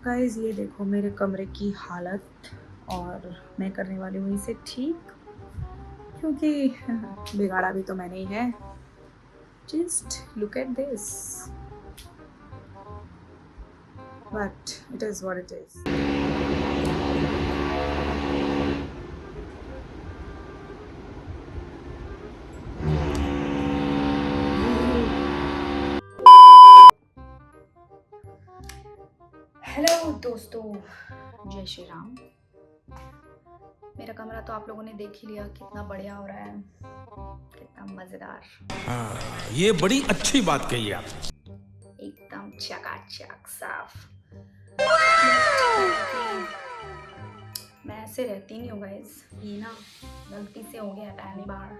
Guys ये देखो मेरे कमरे की हालत, और मैं करने वाली हूँ इसे ठीक, क्योंकि बिगाड़ा भी तो मैंने ही है। Just look at this, but it is what it is. Hello दोस्तों, जय श्री राम। मेरा कमरा तो आप लोगों ने देख ही लिया, कितना बढ़िया हो रहा है, कितना मजेदार, हाँ, ये बड़ी अच्छी बात कही आप। एकदम चकाचक साफ। मैं ऐसे रहती नहीं हूँ गाइस, ये ना गलती से हो गया पहली बार।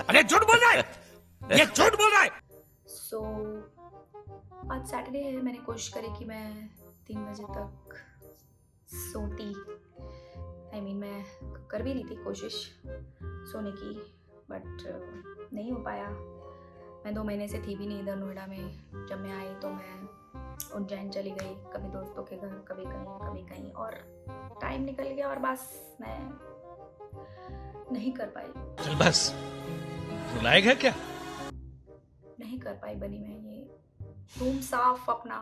अरे झूठ बोल रहा है, ये झूठ बोल रहा है। सो आज सैटरडे है, मैंने कोशिश करी कि मैं 3 बजे तक सोती। मैं कर भी रही थी कोशिश सोने की, बट नहीं हो पाया। मैं 2 महीने से थी भी नहीं इधर नोएडा में। जब मैं आई तो मैं उज्जैन चली गई, कभी दोस्तों के घर, कभी कहीं, और टाइम निकल गया और बस मैं नहीं कर पाई। चल बस, रुलाएगा क्या? नहीं कर पाई बनी मैं ये रूम साफ अपना।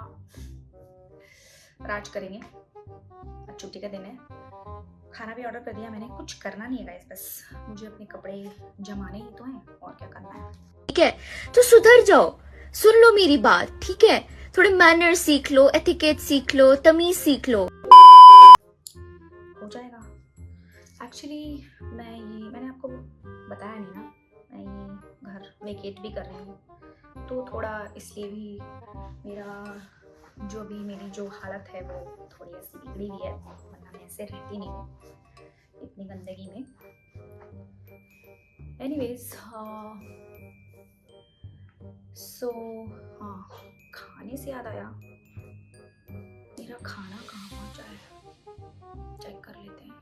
राज करेंगे, आज छुट्टी का दिन है। खाना भी ऑर्डर कर दिया मैंने, कुछ करना नहीं है गाइस, बस मुझे अपने कपड़े जमाने ही तो हैं, और क्या करना है। ठीक है, तो सुधर जाओ, सुन लो मेरी बात, ठीक है? थोड़े मैनर सीख लो, एथिकेट सीख लो, तमीज सीख लो। हो जाएगा। एक्चुअली मैंने आपको बताया नहीं ना, मैं ये घर वेकेट भी कर रही हूँ, तो थोड़ा इसलिए भी मेरी जो हालत है वो थोड़ी ऐसी बिगड़ी हुई है, वरना मैं ऐसे रहती नहीं हूँ इतनी गंदगी में। एनीवेज, सो हाँ, खाने से याद आया, मेरा खाना कहाँ पहुँचा है, चेक कर लेते हैं।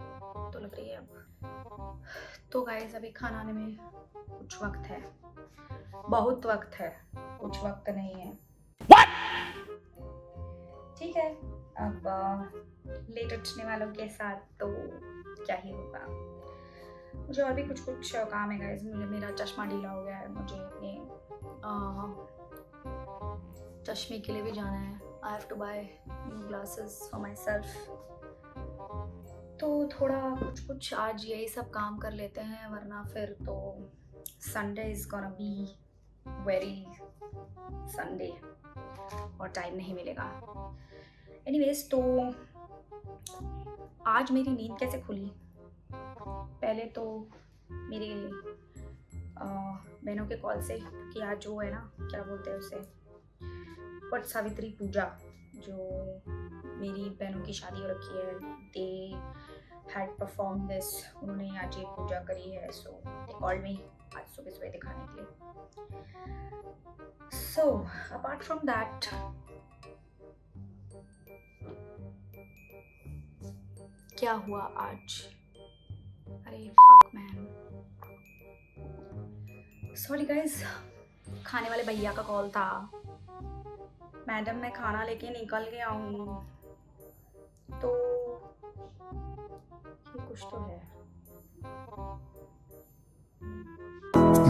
तो लग रही है अब तो गाइस, अभी खाना आने में कुछ वक्त है, बहुत वक्त है, कुछ वक्त नहीं है। ठीक है, अब लेट उठने वालों के साथ तो क्या ही होगा। मुझे और भी कुछ काम है गाइस। मेरा चश्मा ढीला हो गया है, मुझे अपने चश्मे के लिए भी जाना है। I have to buy new glasses for myself. तो थोड़ा कुछ आज यही सब काम कर लेते हैं, वरना फिर तो Sunday is gonna be very Sunday और टाइम नहीं मिलेगा। एनीवेज, तो आज मेरी नींद कैसे खुली? पहले तो मेरे बहनों के कॉल से, कि आज जो है ना, क्या बोलते हैं उसे, वट सावित्री पूजा, जो मेरी बहनों की शादी हो रखी है, दे हैड परफॉर्म दिस, उन्होंने आज ये पूजा करी है। सो दे कॉल्ड मी आज सुबह सुबह दिखाने के लिए। सो अपार्ट फ्रॉम दैट, क्या हुआ आज? अरे फक मैन, सॉरी गाइस, खाने वाले भैया का कॉल था। मैडम, मैं खाना लेके निकल गया हूँ। तो ये कुछ तो है।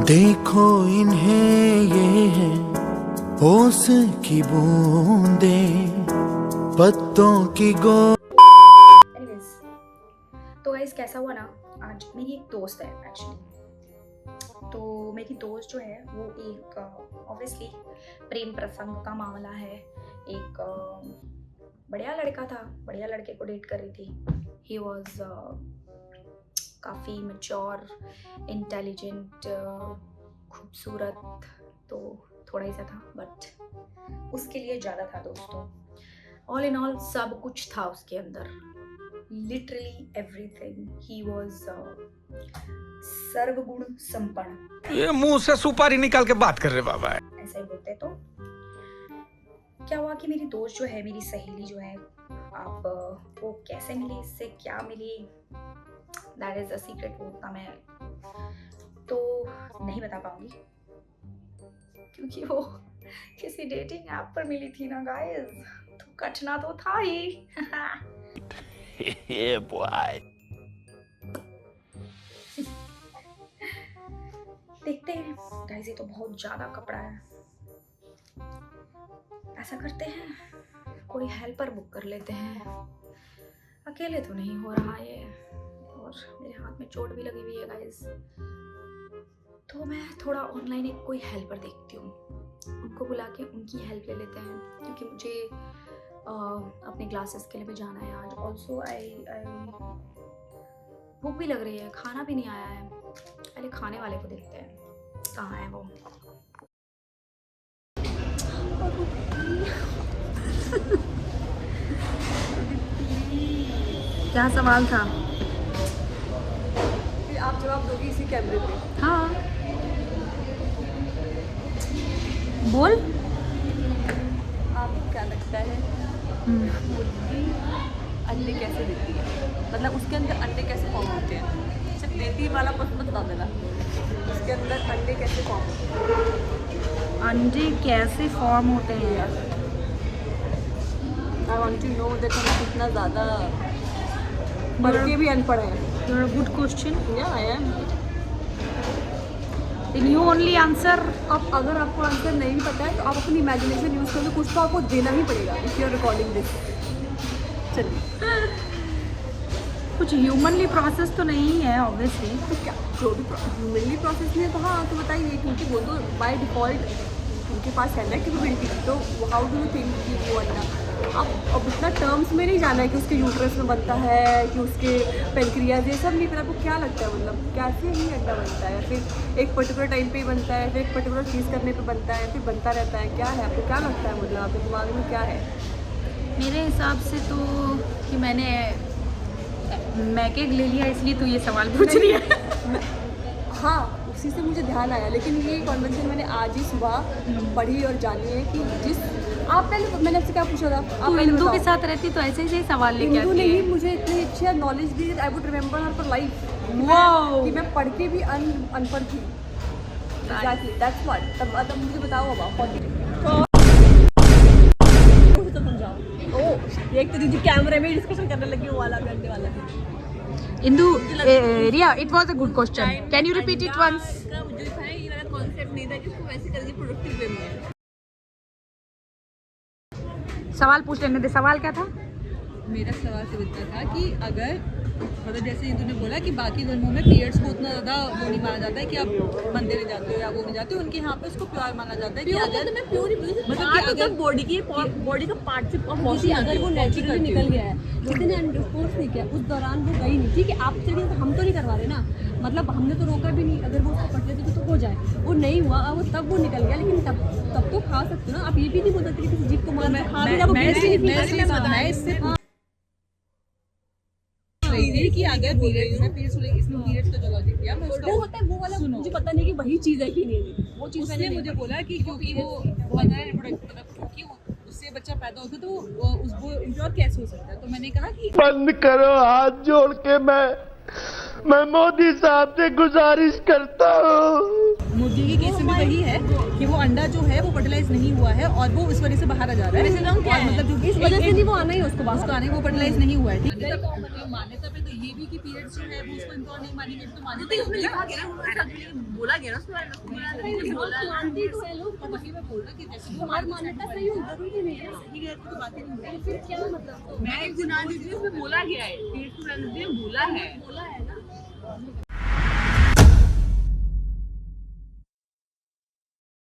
देखो इन्हें, ये है ओस की बूंदें, पत्तों की गो। एनीवेज, तो गाइस कैसा हुआ ना, आज मेरी एक दोस्त है एक्चुअली। तो मेरी दोस्त जो है वो एक ऑब्वियसली प्रेम प्रसंग का मामला है। एक बढ़िया लड़का था, बढ़िया लड़के को डेट कर रही थी। ही वॉज काफ़ी मैच्योर, इंटेलिजेंट, खूबसूरत तो थोड़ा ही सा था, बट उसके लिए ज़्यादा था दोस्तों। ऑल इन ऑल सब कुछ था उसके अंदर, लिटरली एवरीथिंग। ही वॉज सर्वगुण संपन्न, ये मुंह से सुपारी निकाल के बात कर रहे बाबा। ऐसा ही बोलते। तो क्या हुआ कि मेरी दोस्त जो है, मेरी सहेली जो है, आप वो कैसे मिली, इससे क्या मिली, दैट इज अ सीक्रेट। वो उतना मैं तो नहीं बता पाऊंगी, क्योंकि वो किसी डेटिंग ऐप पर मिली थी ना गाइस। तो कटना तो था ही। Yeah, boy. देखते हैं गाइस, ये तो बहुत ज्यादा कपड़ा है। ऐसा करते हैं, कोई हेल्पर बुक कर लेते हैं, अकेले तो नहीं हो रहा ये, और मेरे हाथ में चोट भी लगी हुई है गाइस। तो मैं थोड़ा ऑनलाइन एक कोई हेल्पर देखती हूँ, उनको बुला के उनकी हेल्प ले लेते हैं, क्योंकि मुझे अपने क्लासेस के लिए भी जाना है आज। ऑल्सो आई भूख भी लग रही है, खाना भी नहीं आया है। पहले खाने वाले को देखते हैं कहाँ है वो। क्या सवाल था? आप जवाब दोगी इसी कैमरे पे। हाँ बोल। आपको क्या लगता है मुर्गी अंडे कैसे देती है? मतलब उसके अंदर अंडे कैसे फॉर्म होते हैं? सिर्फ देती वाला बस बता देना, उसके अंदर अंडे कैसे फॉर्म होते हैं? अंडे कैसे फॉर्म होते हैं? I want to know that हम कितना ज़्यादा पढ़ के भी अनपढ़ हैं। Good question. या I am. You only answer. अब अगर आपको आंसर नहीं पता है तो आप अपनी इमेजिनेशन यूज़ करोगे, कुछ तो आपको देना ही पड़ेगा if you are recording this. चलिए, कुछ ह्यूमनली प्रोसेस तो नहीं है ऑब्वियसली। तो क्या जो भी ह्यूमनली प्रोसेस नहीं है तो हाँ तो बताइए, क्योंकि वो तो बाय डिफ़ॉल्ट उनके पास है ना कैपेबिलिटी, तो हाउ डू यू थिंक कि वो अंडा, आप अब इतना टर्म्स में नहीं जाना है कि उसके यूट्रस में बनता है कि उसके पेनक्रियाज, ये सब नहीं, फिर आपको क्या लगता है मतलब कैसे ही अंडा बनता है? फिर एक पर्टिकुलर टाइम पे ही बनता है, फिर एक पर्टिकुलर चीज़ करने पे बनता है, फिर बनता रहता है, क्या है आपको क्या लगता है? मतलब आपके दिमाग में क्या है? मेरे हिसाब से तो कि मैंने मैकेग ले लिया इसलिए तो ये सवाल पूछ रही है। हाँ, उसी से मुझे ध्यान आया, लेकिन ये कॉन्वेंशन मैंने आज ही सुबह पढ़ी और जानी है कि जिस आप पहले, मैंने आपसे क्या पूछा था? आप तू पहले हिंदू बताओ। के साथ रहती तो ऐसे ही सवाल लेके हिंदू आती ने ही है। मुझे इतनी अच्छी knowledge the, I would remember her for life. Wow! कि मैं पढ़ के भी अनपढ़ थी। Exactly that's what. तब मुझे बताओ अब आप तो समझाओ। ओह, एक तो दीदी कैमरे में डिस्कशन करने लगी, वो वाला करने वाला है। Indu, Riya, it was a good question, can you repeat it once? मुझे था ये वाला कॉन्सेप्ट नहीं था कि उसको वैसे करके प्रोडक्टिव वे में। सवाल पूछ लेने दे, सवाल क्या था? मेरा सवाल तो इतना था कि अगर मतलब जैसे इंदु ने बोला कि बाकी धर्मों में पीरियड्स को उतना ज़्यादा वो नहीं माना जाता है कि आप मंदिर में जाते हो या वो नहीं जाते हो, उनके यहाँ पे उसको प्योर माना जाता है कि अगर मैं प्योर मतलब कि अगर बॉडी का पार्ट से अगर वो नेचुरली निकल गया है, किसी ने अनफोर्स नहीं किया, उस दौरान वो गई नहीं, ठीक है, आप चलिए हम तो नहीं करवा रहे ना, मतलब हमने तो रोका भी नहीं, अगर वो उसको पट लेते तो हो जाए, वो नहीं हुआ, वो तब वो निकल गया, लेकिन तब तो खा सकते हो ना आप। ये भी नहीं बोल सकते कि किसी जीव को मार खा भी मैं इससे कि अगर इसमें पीरियड्स का जो लॉजिक दिया मैं उसका वो होता है, वो वाला मुझे पता नहीं कि वही चीज़ है कि नहीं, वो चीज़ उसने मुझे बोला कि क्योंकि वो बहुत ज़्यादा रिप्रोडक्टिव, क्योंकि उससे बच्चा पैदा होता है तो उसको इम्प्योर कैसे हो सकता है? तो मैंने कहा कि बंद करो, हाथ जोड़ के मैं मोदी साहब से गुजारिश करता हूँ। मुर्गी की केस में भी वही है कि वो अंडा जो है वो फर्टिलाइज नहीं हुआ है और वो इस वजह से बाहर आ जा रहा है। और मतलब जो इस वजह से नहीं वो आना ही उसको बाहर। उसको आने वो फर्टिलाइज नहीं हुआ है, ठीक है। मतलब मान्यता पे तो ये भी कि पीरियड्स जो है वो उसको इम्प्योर नहीं मानेंगे, तो मान्यता ही होगी ना। बोला गया ना वही मैं बोल रहा कि जैसे हमारी मान्यता सही हो जरूरी नहीं है, सही है तो बातें नहीं होती। फिर क्या मतलब? मैं एक दिन आज इसमें बोला गया है, बोला है बोला है ना।